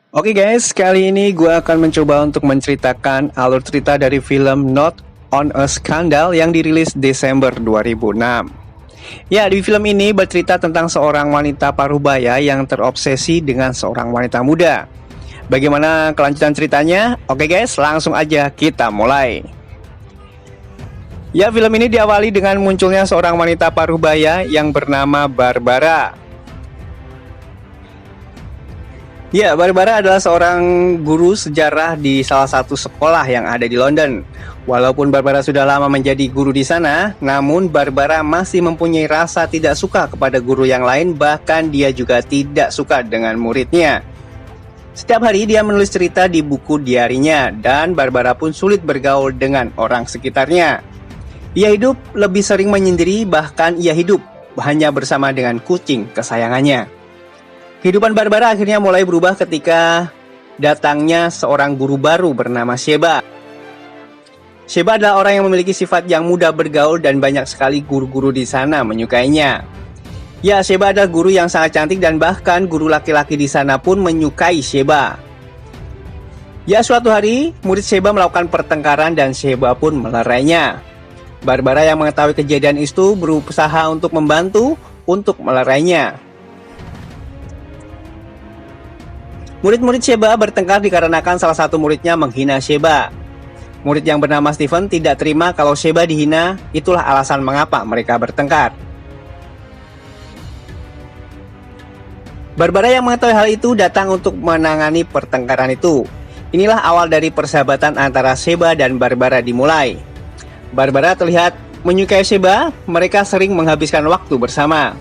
Oke guys, kali ini gue akan mencoba untuk menceritakan alur cerita dari film Not on a Scandal yang dirilis Desember 2006. Ya, di film ini bercerita tentang seorang wanita parubaya yang terobsesi dengan seorang wanita muda. Bagaimana kelanjutan ceritanya? Oke guys, langsung aja kita mulai. Ya, film ini diawali dengan munculnya seorang wanita parubaya yang bernama Barbara. Ya, Barbara adalah seorang guru sejarah di salah satu sekolah yang ada di London. Walaupun Barbara sudah lama menjadi guru di sana, namun Barbara masih mempunyai rasa tidak suka kepada guru yang lain, bahkan dia juga tidak suka dengan muridnya. Setiap hari dia menulis cerita di buku diarinya, dan Barbara pun sulit bergaul dengan orang sekitarnya. Ia hidup lebih sering menyendiri, bahkan ia hidup hanya bersama dengan kucing kesayangannya. Kehidupan Barbara akhirnya mulai berubah ketika datangnya seorang guru baru bernama Sheba. Sheba adalah orang yang memiliki sifat yang mudah bergaul dan banyak sekali guru-guru di sana menyukainya. Ya, Sheba adalah guru yang sangat cantik dan bahkan guru laki-laki di sana pun menyukai Sheba. Ya, suatu hari murid Sheba melakukan pertengkaran dan Sheba pun melerainya. Barbara yang mengetahui kejadian itu berusaha untuk membantu untuk melerainya. Murid-murid Sheba bertengkar dikarenakan salah satu muridnya menghina Sheba. Murid yang bernama Stephen tidak terima kalau Sheba dihina, itulah alasan mengapa mereka bertengkar. Barbara yang mengetahui hal itu datang untuk menangani pertengkaran itu. Inilah awal dari persahabatan antara Sheba dan Barbara dimulai. Barbara terlihat menyukai Sheba, mereka sering menghabiskan waktu bersama.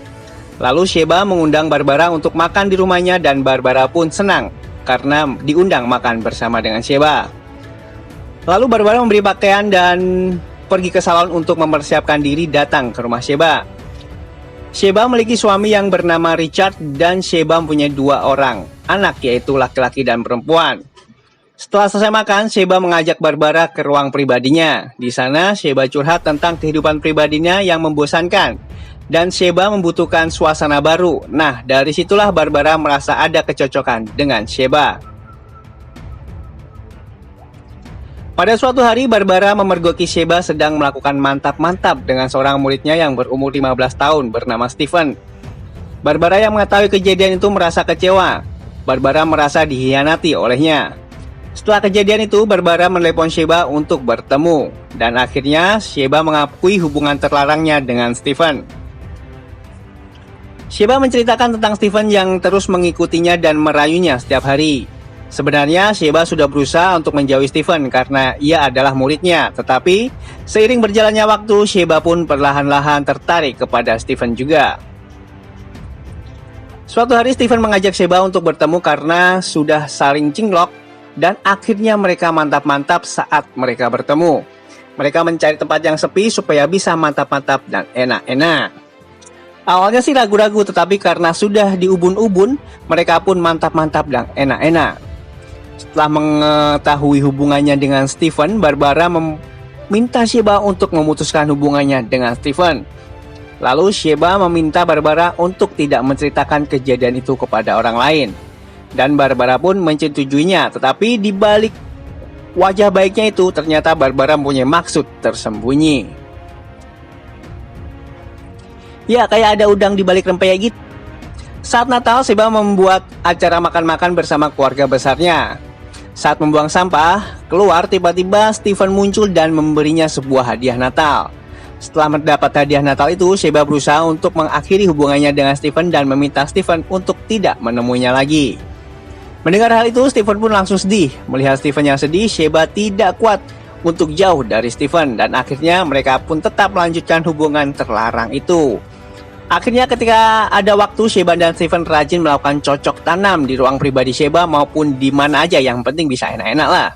Lalu Sheba mengundang Barbara untuk makan di rumahnya dan Barbara pun senang karena diundang makan bersama dengan Sheba. Lalu Barbara memberi pakaian dan pergi ke salon untuk mempersiapkan diri datang ke rumah Sheba. Sheba memiliki suami yang bernama Richard dan Sheba mempunyai dua orang anak, yaitu laki-laki dan perempuan. Setelah selesai makan, Sheba mengajak Barbara ke ruang pribadinya. Di sana Sheba curhat tentang kehidupan pribadinya yang membosankan. Dan Sheba membutuhkan suasana baru. Nah, dari situlah Barbara merasa ada kecocokan dengan Sheba. Pada suatu hari, Barbara memergoki Sheba sedang melakukan mantap-mantap dengan seorang muridnya yang berumur 15 tahun bernama Stephen. Barbara yang mengetahui kejadian itu merasa kecewa. Barbara merasa dikhianati olehnya. Setelah kejadian itu, Barbara menelepon Sheba untuk bertemu. Dan akhirnya, Sheba mengakui hubungan terlarangnya dengan Stephen. Sheba menceritakan tentang Stephen yang terus mengikutinya dan merayunya setiap hari. Sebenarnya Sheba sudah berusaha untuk menjauhi Stephen karena ia adalah muridnya. Tetapi seiring berjalannya waktu, Sheba pun perlahan-lahan tertarik kepada Stephen juga. Suatu hari Stephen mengajak Sheba untuk bertemu karena sudah saling cinlok. Dan akhirnya mereka mantap-mantap saat mereka bertemu. Mereka mencari tempat yang sepi supaya bisa mantap-mantap dan enak-enak. Awalnya sih ragu-ragu, tetapi karena sudah diubun-ubun, mereka pun mantap-mantap dan enak-enak. Setelah mengetahui hubungannya dengan Stephen, Barbara meminta Sheba untuk memutuskan hubungannya dengan Stephen. Lalu Sheba meminta Barbara untuk tidak menceritakan kejadian itu kepada orang lain. Dan Barbara pun menyetujuinya, tetapi di balik wajah baiknya itu ternyata Barbara mempunyai maksud tersembunyi. Ya, kayak ada udang di balik rempeyek gitu. Saat Natal, Sheba membuat acara makan-makan bersama keluarga besarnya. Saat membuang sampah, keluar tiba-tiba Stephen muncul dan memberinya sebuah hadiah Natal. Setelah mendapat hadiah Natal itu, Sheba berusaha untuk mengakhiri hubungannya dengan Stephen dan meminta Stephen untuk tidak menemuinya lagi. Mendengar hal itu, Stephen pun langsung sedih. Melihat Stephen yang sedih, Sheba tidak kuat untuk jauh dari Stephen dan akhirnya mereka pun tetap melanjutkan hubungan terlarang itu. Akhirnya ketika ada waktu, Sheba dan Stephen rajin melakukan cocok tanam di ruang pribadi Sheba maupun di mana aja, yang penting bisa enak-enak lah.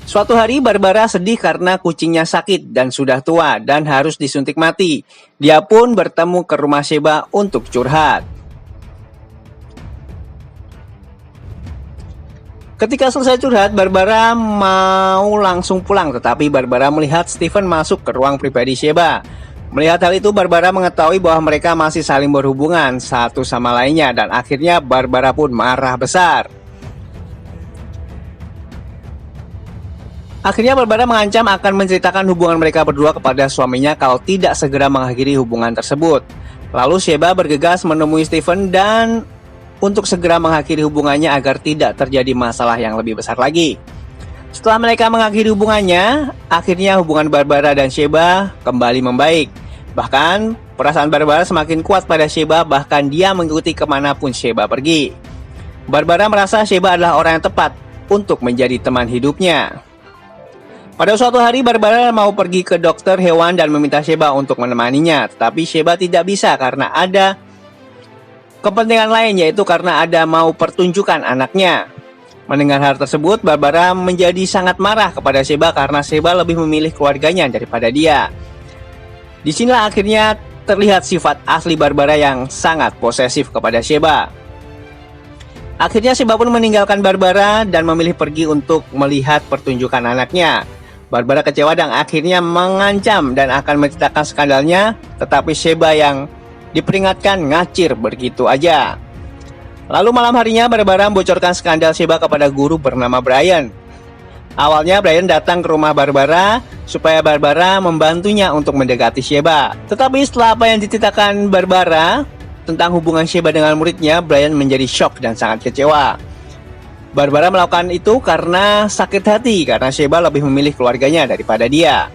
Suatu hari Barbara sedih karena kucingnya sakit dan sudah tua dan harus disuntik mati. Dia pun bertemu ke rumah Sheba untuk curhat. Ketika selesai curhat, Barbara mau langsung pulang, tetapi Barbara melihat Stephen masuk ke ruang pribadi Sheba. Melihat hal itu, Barbara mengetahui bahwa mereka masih saling berhubungan satu sama lainnya dan akhirnya Barbara pun marah besar. Akhirnya Barbara mengancam akan menceritakan hubungan mereka berdua kepada suaminya kalau tidak segera mengakhiri hubungan tersebut. Lalu Sheba bergegas menemui Steven dan untuk segera mengakhiri hubungannya agar tidak terjadi masalah yang lebih besar lagi. Setelah mereka mengakhiri hubungannya, akhirnya hubungan Barbara dan Sheba kembali membaik. Bahkan, perasaan Barbara semakin kuat pada Sheba, bahkan dia mengikuti kemanapun Sheba pergi. Barbara merasa Sheba adalah orang yang tepat untuk menjadi teman hidupnya. Pada suatu hari, Barbara mau pergi ke dokter hewan dan meminta Sheba untuk menemaninya. Tetapi Sheba tidak bisa karena ada kepentingan lain, yaitu karena ada mau pertunjukan anaknya. Mendengar hal tersebut, Barbara menjadi sangat marah kepada Sheba karena Sheba lebih memilih keluarganya daripada dia. Disinilah akhirnya terlihat sifat asli Barbara yang sangat posesif kepada Sheba. Akhirnya Sheba pun meninggalkan Barbara dan memilih pergi untuk melihat pertunjukan anaknya. Barbara kecewa dan akhirnya mengancam dan akan menceritakan skandalnya, tetapi Sheba yang diperingatkan ngacir begitu aja. Lalu malam harinya Barbara membocorkan skandal Sheba kepada guru bernama Brian. Awalnya Brian datang ke rumah Barbara supaya Barbara membantunya untuk mendekati Sheba. Tetapi setelah apa yang diceritakan Barbara tentang hubungan Sheba dengan muridnya, Brian menjadi shock dan sangat kecewa. Barbara melakukan itu karena sakit hati karena Sheba lebih memilih keluarganya daripada dia.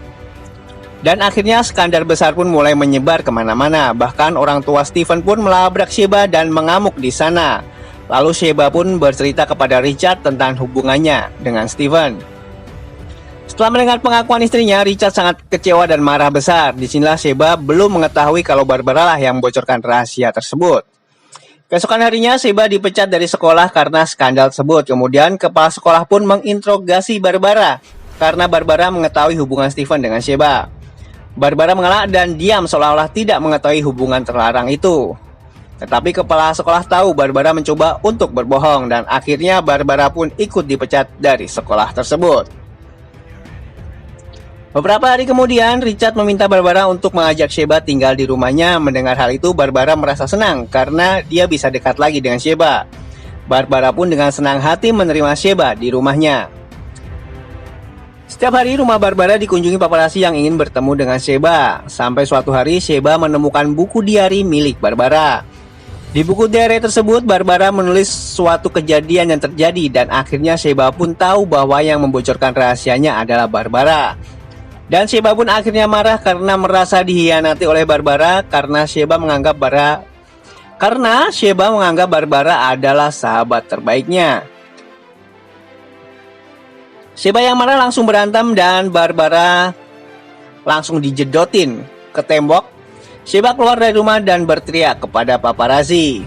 Dan akhirnya skandal besar pun mulai menyebar kemana-mana. Bahkan orang tua Steven pun melabrak Sheba dan mengamuk di sana. Lalu Sheba pun bercerita kepada Richard tentang hubungannya dengan Steven. Setelah mendengar pengakuan istrinya, Richard sangat kecewa dan marah besar. Disinilah Sheba belum mengetahui kalau Barbara lah yang membocorkan rahasia tersebut. Keesokan harinya Sheba dipecat dari sekolah karena skandal tersebut. Kemudian kepala sekolah pun menginterogasi Barbara karena Barbara mengetahui hubungan Steven dengan Sheba. Barbara mengelak dan diam seolah-olah tidak mengetahui hubungan terlarang itu. Tetapi kepala sekolah tahu Barbara mencoba untuk berbohong dan akhirnya Barbara pun ikut dipecat dari sekolah tersebut. Beberapa hari kemudian, Richard meminta Barbara untuk mengajak Sheba tinggal di rumahnya. Mendengar hal itu, Barbara merasa senang karena dia bisa dekat lagi dengan Sheba. Barbara pun dengan senang hati menerima Sheba di rumahnya. Setiap hari rumah Barbara dikunjungi paparazzi yang ingin bertemu dengan Sheba. Sampai suatu hari Sheba menemukan buku diari milik Barbara. Di buku diari tersebut Barbara menulis suatu kejadian yang terjadi dan akhirnya Sheba pun tahu bahwa yang membocorkan rahasianya adalah Barbara. Dan Sheba pun akhirnya marah karena merasa dihianati oleh Barbara karena Sheba menganggap Barbara adalah sahabat terbaiknya. Sheba yang marah langsung berantem dan Barbara langsung dijedotin ke tembok. Sheba keluar dari rumah dan berteriak kepada paparazzi.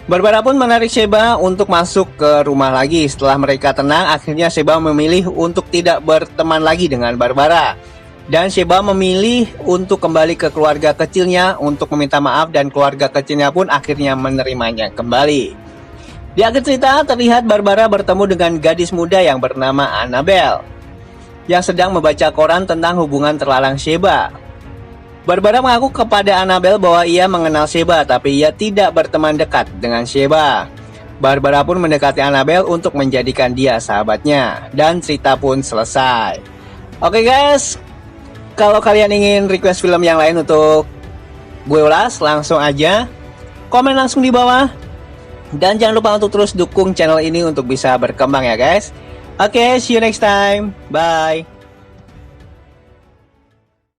Barbara pun menarik Sheba untuk masuk ke rumah lagi. Setelah mereka tenang, akhirnya Sheba memilih untuk tidak berteman lagi dengan Barbara. Dan Sheba memilih untuk kembali ke keluarga kecilnya untuk meminta maaf dan keluarga kecilnya pun akhirnya menerimanya kembali. Di akhir cerita terlihat Barbara bertemu dengan gadis muda yang bernama Annabelle yang sedang membaca koran tentang hubungan terlarang Sheba. Barbara mengaku kepada Annabelle bahwa ia mengenal Sheba tapi ia tidak berteman dekat dengan Sheba. Barbara pun mendekati Annabelle untuk menjadikan dia sahabatnya dan cerita pun selesai. Oke guys, kalau kalian ingin request film yang lain untuk gue ulas, langsung aja komen langsung di bawah. Dan jangan lupa untuk terus dukung channel ini untuk bisa berkembang ya guys. Oke, see you next time. Bye.